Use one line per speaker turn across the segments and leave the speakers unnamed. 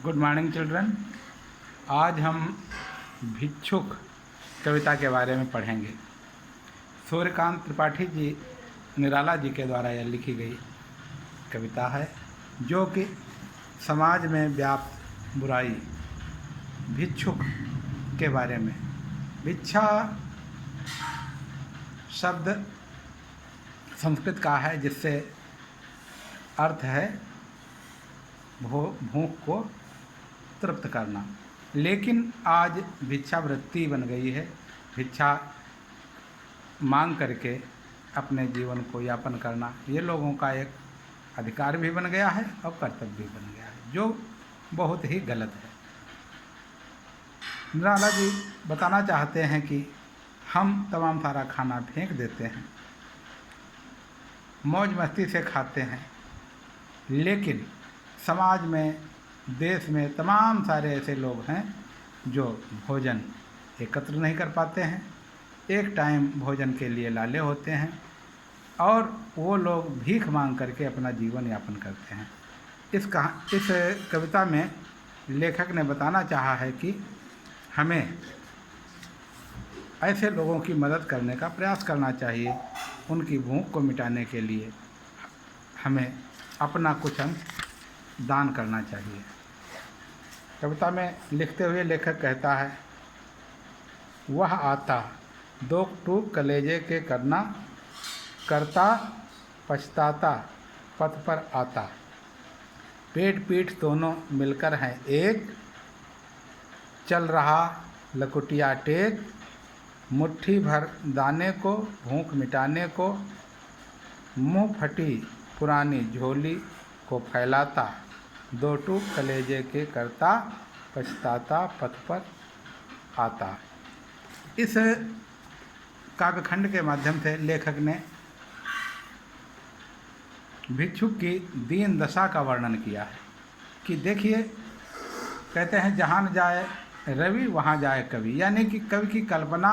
Good morning children. आज हम भिक्षुक कविता के बारे में पढ़ेंगे। सूर्यकांत त्रिपाठी जी निराला जी के द्वारा यह लिखी गई कविता है, जो कि समाज में व्याप्त बुराई भिक्षुक के बारे में। भिक्षा शब्द संस्कृत का है, जिससे अर्थ है भूख को तृप्त करना। लेकिन आज भिक्षावृत्ति बन गई है। भिक्षा मांग करके अपने जीवन को यापन करना ये लोगों का एक अधिकार भी बन गया है और कर्तव्य भी बन गया है, जो बहुत ही गलत है। निराला जी बताना चाहते हैं कि हम तमाम सारा खाना फेंक देते हैं, मौज मस्ती से खाते हैं, लेकिन समाज में, देश में तमाम सारे ऐसे लोग हैं जो भोजन एकत्र नहीं कर पाते हैं, एक टाइम भोजन के लिए लाले होते हैं, और वो लोग भीख मांग करके अपना जीवन यापन करते हैं। इस कविता में लेखक ने बताना चाहा है कि हमें ऐसे लोगों की मदद करने का प्रयास करना चाहिए। उनकी भूख को मिटाने के लिए हमें अपना कुछ अंश दान करना चाहिए। कविता में लिखते हुए लेखक कहता है, वह आता दो टूक कलेजे के करना, करता पछताता पथ पर आता, पेट पीठ दोनों मिलकर हैं एक, चल रहा लकुटिया टेक, मुट्ठी भर दाने को भूख मिटाने को, मुँह फटी पुरानी झोली को फैलाता, दो टूक कलेजे के करता पछताता पथ पर आता। इस काव्यखंड के माध्यम से लेखक ने भिक्षुक की दीन दशा का वर्णन किया है कि देखिए, कहते हैं जहाँ न जाए रवि वहाँ जाए कवि, यानी कि कवि की कल्पना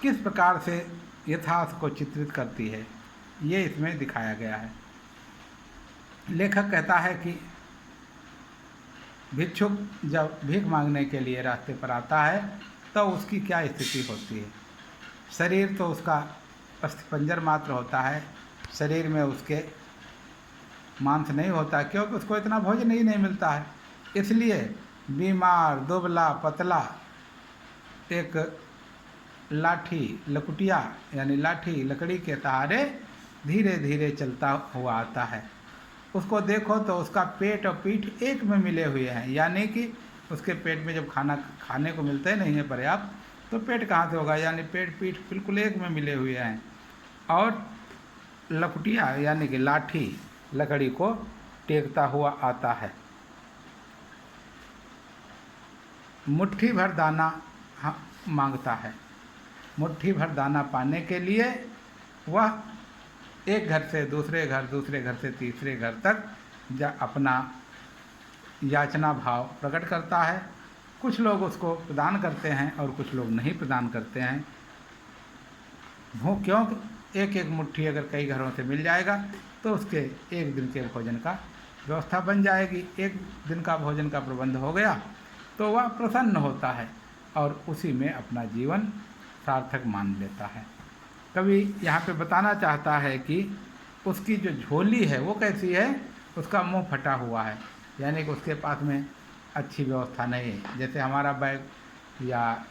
किस प्रकार से यथार्थ को चित्रित करती है, ये इसमें दिखाया गया है। लेखक कहता है कि भिक्षुक जब भीख मांगने के लिए रास्ते पर आता है तो उसकी क्या स्थिति होती है। शरीर तो उसका अस्थिपंजर मात्र होता है, शरीर में उसके मांस नहीं होता, क्योंकि उसको इतना भोजन ही नहीं मिलता है। इसलिए बीमार, दुबला, पतला, एक लाठी लकुटिया यानी लाठी लकड़ी के सहारे धीरे धीरे चलता हुआ आता है। उसको देखो तो उसका पेट और पीठ एक में मिले हुए हैं, यानी कि उसके पेट में जब खाना खाने को मिलता ही नहीं है पर्याप्त, तो पेट कहाँ से होगा, यानी पेट पीठ बिल्कुल एक में मिले हुए हैं। और लकुटिया यानी कि लाठी लकड़ी को टेकता हुआ आता है। मुट्ठी भर दाना मांगता है। मुट्ठी भर दाना पाने के लिए वह एक घर से दूसरे घर, दूसरे घर से तीसरे घर तक अपना याचना भाव प्रकट करता है। कुछ लोग उसको प्रदान करते हैं और कुछ लोग नहीं प्रदान करते हैं। भूख क्यों, एक एक मुट्ठी अगर कई घरों से मिल जाएगा तो उसके एक दिन के भोजन का व्यवस्था बन जाएगी। एक दिन का भोजन का प्रबंध हो गया तो वह प्रसन्न होता है और उसी में अपना जीवन सार्थक मान लेता है। कवि यहाँ पे बताना चाहता है कि उसकी जो झोली है वो कैसी है, उसका मुंह फटा हुआ है, यानी कि उसके पास में अच्छी व्यवस्था नहीं है। जैसे हमारा बैग या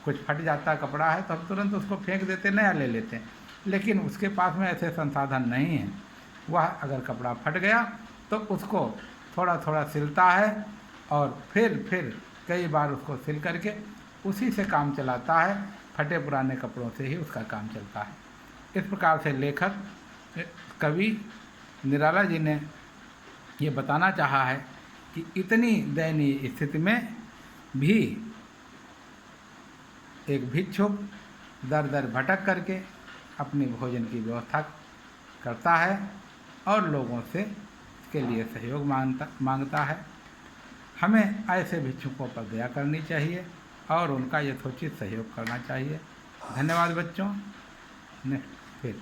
कुछ फट जाता कपड़ा है तो हम तुरंत उसको फेंक देते, नया ले लेते हैं, लेकिन उसके पास में ऐसे संसाधन नहीं है। वह अगर कपड़ा फट गया तो उसको थोड़ा थोड़ा सिलता है और फिर कई बार उसको सिल करके उसी से काम चलाता है। फटे पुराने कपड़ों से ही उसका काम चलता है। इस प्रकार से लेखक कवि निराला जी ने ये बताना चाहा है कि इतनी दयनीय स्थिति में भी एक भिक्षुक दर दर भटक करके अपनी भोजन की व्यवस्था करता है और लोगों से इसके लिए सहयोग मांगता है। हमें ऐसे भिक्षुकों पर दया करनी चाहिए और उनका यथोचित सहयोग करना चाहिए। धन्यवाद बच्चों। नेक्स्ट फिर